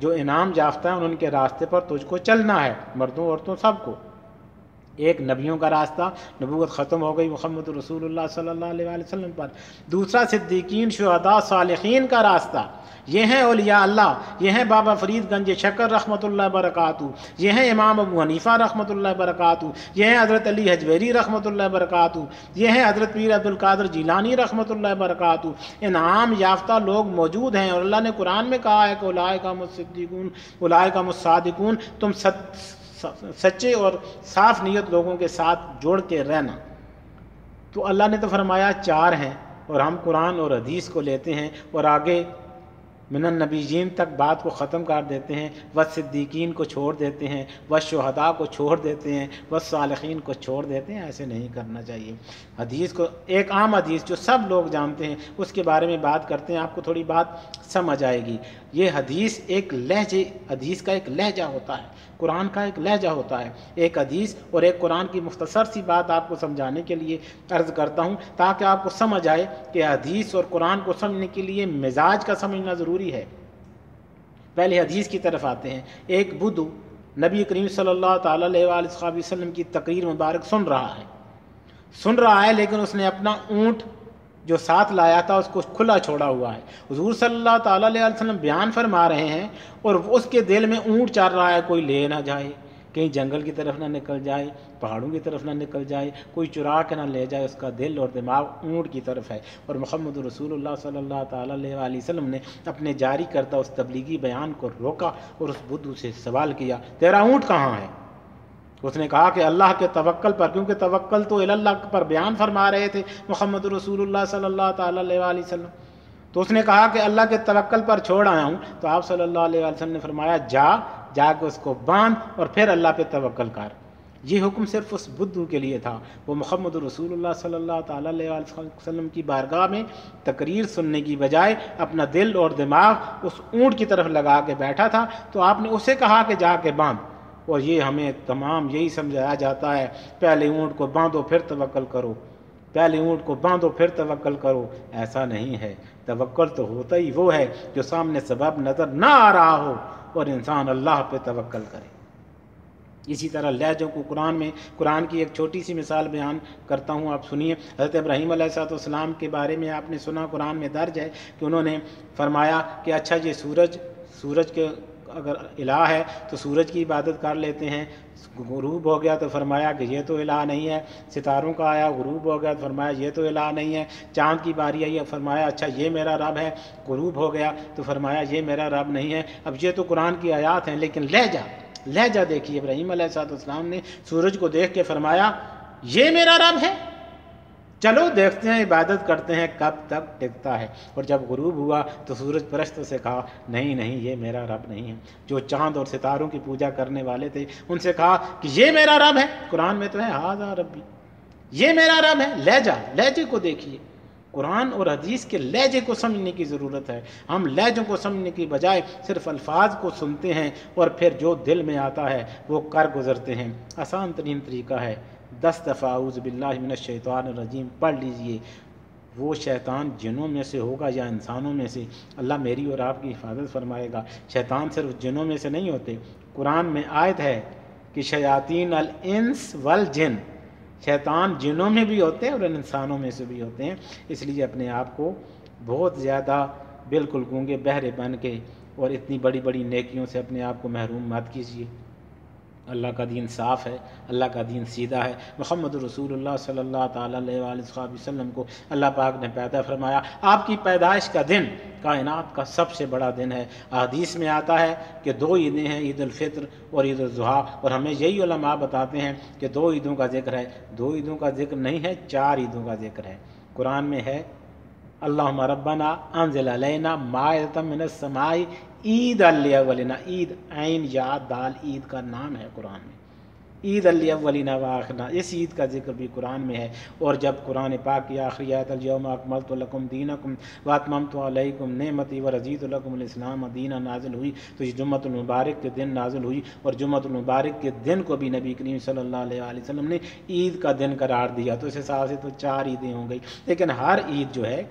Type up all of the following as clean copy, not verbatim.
جو انعام یافتہ ہیں ان کے راستے پر تجھ کو چلنا ہے، مردوں عورتوں سب کو۔ ایک نبیوں کا راستہ، نبوت ختم ہو گئی محمد رسول اللہ صلی اللہ علیہ وآلہ وسلم پر۔ دوسرا صدیقین، شہداء، صالحین کا راستہ، یہ ہیں اولیاء اللہ، یہ ہیں بابا فرید گنج شکر رحمۃ اللہ برکاتہ، یہ ہیں امام ابو حنیفہ رحمۃ اللہ برکاتہ، یہ ہیں حضرت علی حجویری رحمۃ اللہ برکاتہ، یہ ہیں حضرت پیر عبد القادر جیلانی رحمۃ اللہ برکاتہ۔ انعام یافتہ لوگ موجود ہیں، اور اللہ نے قرآن میں کہا ہے کہ اولئک هم الصدیقون اولئک هم الصادقون، تم سچے اور صاف نیت لوگوں کے ساتھ جوڑ کے رہنا۔ تو اللہ نے تو فرمایا 4 ہیں، اور ہم قرآن اور حدیث کو لیتے ہیں اور آگے من النبیین تک بات کو ختم کر دیتے ہیں، والصدیقین کو چھوڑ دیتے ہیں، والشہداء کو چھوڑ دیتے ہیں، والصالحین کو چھوڑ دیتے ہیں۔ ایسے نہیں کرنا چاہیے۔ حدیث کو، ایک عام حدیث جو سب لوگ جانتے ہیں، اس کے بارے میں بات کرتے ہیں، آپ کو تھوڑی بات سمجھ آئے گی۔ یہ حدیث ایک لہجے، حدیث کا ایک لہجہ ہوتا ہے، قرآن کا ایک لہجہ ہوتا ہے۔ ایک حدیث اور ایک قرآن کی مختصر سی بات آپ کو سمجھانے کے لیے عرض کرتا ہوں، تاکہ آپ کو سمجھ آئے کہ حدیث اور قرآن کو سمجھنے کے لیے مزاج کا سمجھنا ضروری ہے۔ پہلے حدیث کی طرف آتے ہیں۔ ایک بدھو نبی کریم صلی اللہ تعالیٰ علیہ وآلہ وسلم کی تقریر مبارک سن رہا ہے، لیکن اس نے اپنا اونٹ جو ساتھ لایا تھا اس کو کھلا چھوڑا ہوا ہے۔ حضور صلی اللہ تعالیٰ علیہ وسلم بیان فرما رہے ہیں، اور اس کے دل میں اونٹ چر رہا ہے، کوئی لے نہ جائے، کہیں جنگل کی طرف نہ نکل جائے، پہاڑوں کی طرف نہ نکل جائے، کوئی چرا کے نہ لے جائے، اس کا دل اور دماغ اونٹ کی طرف ہے۔ اور محمد رسول اللہ صلی اللہ تعالیٰ علیہ وآلہ وسلم نے اپنے جاری کردہ اس تبلیغی بیان کو روکا اور اس بدھو سے سوال کیا، تیرا اونٹ کہاں ہے؟ اس نے کہا کہ اللہ کے توکل پر، کیونکہ توکل تو اللہ پر بیان فرما رہے تھے محمد رسول اللہ صلی اللہ تعالیٰ علیہ وآلہ وسلم۔ تو اس نے کہا کہ اللہ کے توکل پر چھوڑ آیا ہوں۔ تو آپ صلی اللہ علیہ وآلہ وسلم نے فرمایا جا کے اس کو باندھ اور پھر اللہ پہ توکل کر۔ یہ حکم صرف اس بدھو کے لیے تھا۔ وہ محمد رسول اللہ صلی اللہ تعالیٰ علیہ وآلہ وسلم کی بارگاہ میں تقریر سننے کی بجائے اپنا دل اور دماغ اس اونٹ کی طرف لگا کے بیٹھا تھا، تو آپ نے اسے کہا کہ جا کے باندھ۔ اور یہ ہمیں تمام یہی سمجھایا جاتا ہے، پہلے اونٹ کو باندھو پھر توکل کرو، پہلے اونٹ کو باندھو پھر توکل کرو۔ ایسا نہیں ہے۔ توکل تو ہوتا ہی وہ ہے جو سامنے سبب نظر نہ آ رہا ہو اور انسان اللہ پہ توکل کرے۔ اسی طرح لہجوں کو قرآن کی ایک چھوٹی سی مثال بیان کرتا ہوں، آپ سنیے۔ حضرت ابراہیم علیہ السلام کے بارے میں آپ نے سنا، قرآن میں درج ہے کہ انہوں نے فرمایا کہ اچھا یہ سورج کے اگر الہ ہے تو سورج کی عبادت کر لیتے ہیں۔ غروب ہو گیا تو فرمایا کہ یہ تو الہ نہیں ہے۔ ستاروں کا آیا، غروب ہو گیا تو فرمایا یہ تو الہ نہیں ہے۔ چاند کی باری آئی، فرمایا اچھا یہ میرا رب ہے۔ غروب ہو گیا تو فرمایا یہ میرا رب نہیں ہے۔ اب یہ تو قرآن کی آیات ہیں، لیکن لہجہ دیکھیے۔ ابراہیم علیہ السلام نے سورج کو دیکھ کے فرمایا یہ میرا رب ہے، چلو دیکھتے ہیں، عبادت کرتے ہیں کب تک ٹکتا ہے۔ اور جب غروب ہوا تو سورج پرستوں سے کہا نہیں یہ میرا رب نہیں ہے۔ جو چاند اور ستاروں کی پوجا کرنے والے تھے ان سے کہا کہ یہ میرا رب ہے۔ قرآن میں تو ہے ھذا ربی، یہ میرا رب ہے۔ لہجے کو دیکھیے۔ قرآن اور حدیث کے لہجے کو سمجھنے کی ضرورت ہے۔ ہم لہجوں کو سمجھنے کی بجائے صرف الفاظ کو سنتے ہیں اور پھر جو دل میں آتا ہے وہ کر گزرتے ہیں۔ آسان ترین طریقہ ہے 10 دفعہ اعوذ باللہ من الشیطان الرجیم پڑھ لیجئے۔ وہ شیطان جنوں میں سے ہوگا یا انسانوں میں سے، اللہ میری اور آپ کی حفاظت فرمائے گا۔ شیطان صرف جنوں میں سے نہیں ہوتے۔ قرآن میں آیت ہے کہ شیاطین الانس والجن، شیطان جنوں میں بھی ہوتے ہیں اور انسانوں میں سے بھی ہوتے ہیں۔ اس لیے اپنے آپ کو بہت زیادہ بالکل گونگے بہرے بن کے اور اتنی بڑی بڑی نیکیوں سے اپنے آپ کو محروم مت کیجیے۔ اللہ کا دین صاف ہے، اللہ کا دین سیدھا ہے۔ محمد رسول اللہ صلی اللہ تعالیٰ علیہ وآلہ وسلم کو اللہ پاک نے پیدا فرمایا۔ آپ کی پیدائش کا دن کائنات کا سب سے بڑا دن ہے۔ احادیث میں آتا ہے کہ 2 عیدیں ہیں، عید الفطر اور عید الاضحیٰ، اور ہمیں یہی علماء بتاتے ہیں کہ 2 عیدوں کا ذکر ہے۔ 2 عیدوں کا ذکر نہیں ہے، 4 عیدوں کا ذکر ہے۔ قرآن میں ہے اللہم ربنا انزل علینا مائدۃ من السماء عید الاولین، عید عین یا دال عید کا نام ہے قرآن میں، عید الاولین واخرین، اس عید کا ذکر بھی قرآن میں ہے۔ اور جب قرآن پاک کی آخری آیت الیوم اکملت لکم دینکم واتممت علیکم نعمتی ورضیت لکم الاسلام دینا نازل ہوئی تو یہ جمعۃ المبارک کے دن نازل ہوئی، اور جمعۃ المبارک کے دن کو بھی نبی کریم صلی اللہ علیہ وآلہ وسلم نے عید کا دن قرار دیا۔ تو اس حساب سے تو 4 عیدیں ہو گئی، لیکن ہر عید جو ہے،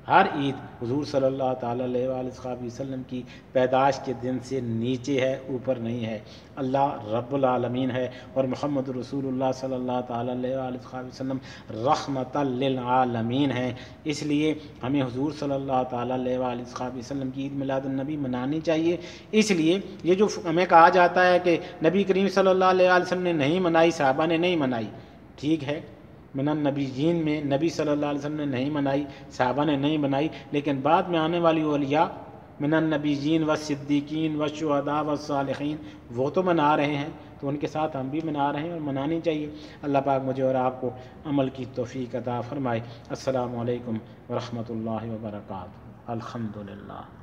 ہر عید حضور صلی اللہ تعالیٰ علیہ وآلہ وسلم کی پیدائش کے دن سے نیچے ہے، اوپر نہیں ہے۔ اللہ رب العالمین ہے اور محمد رسول اللہ صلی اللہ تعالیٰ علیہ وآلہ وسلم رحمۃ للعالمین ہیں۔ اس لیے ہمیں حضور صلی اللہ تعالیٰ علیہ وآلہ وسلم کی عید میلاد النبی منانی چاہیے۔ اس لیے یہ جو ہمیں کہا جاتا ہے کہ نبی کریم صلی اللہ علیہ وآلہ وسلم نے نہیں منائی، صحابہ نے نہیں منائی، ٹھیک ہے، من النبیین میں نبی صلی اللہ علیہ وسلم نے نہیں منائی، صحابہ نے نہیں منائی، لیکن بعد میں آنے والی اولیاء من النبیین والصدیقین والشہداء والصالحین وہ تو منا رہے ہیں، تو ان کے ساتھ ہم بھی منا رہے ہیں اور منانی چاہیے۔ اللہ پاک مجھے اور آپ کو عمل کی توفیق عطا فرمائے۔ السلام علیکم ورحمۃ اللہ وبرکاتہ۔ الحمدللہ۔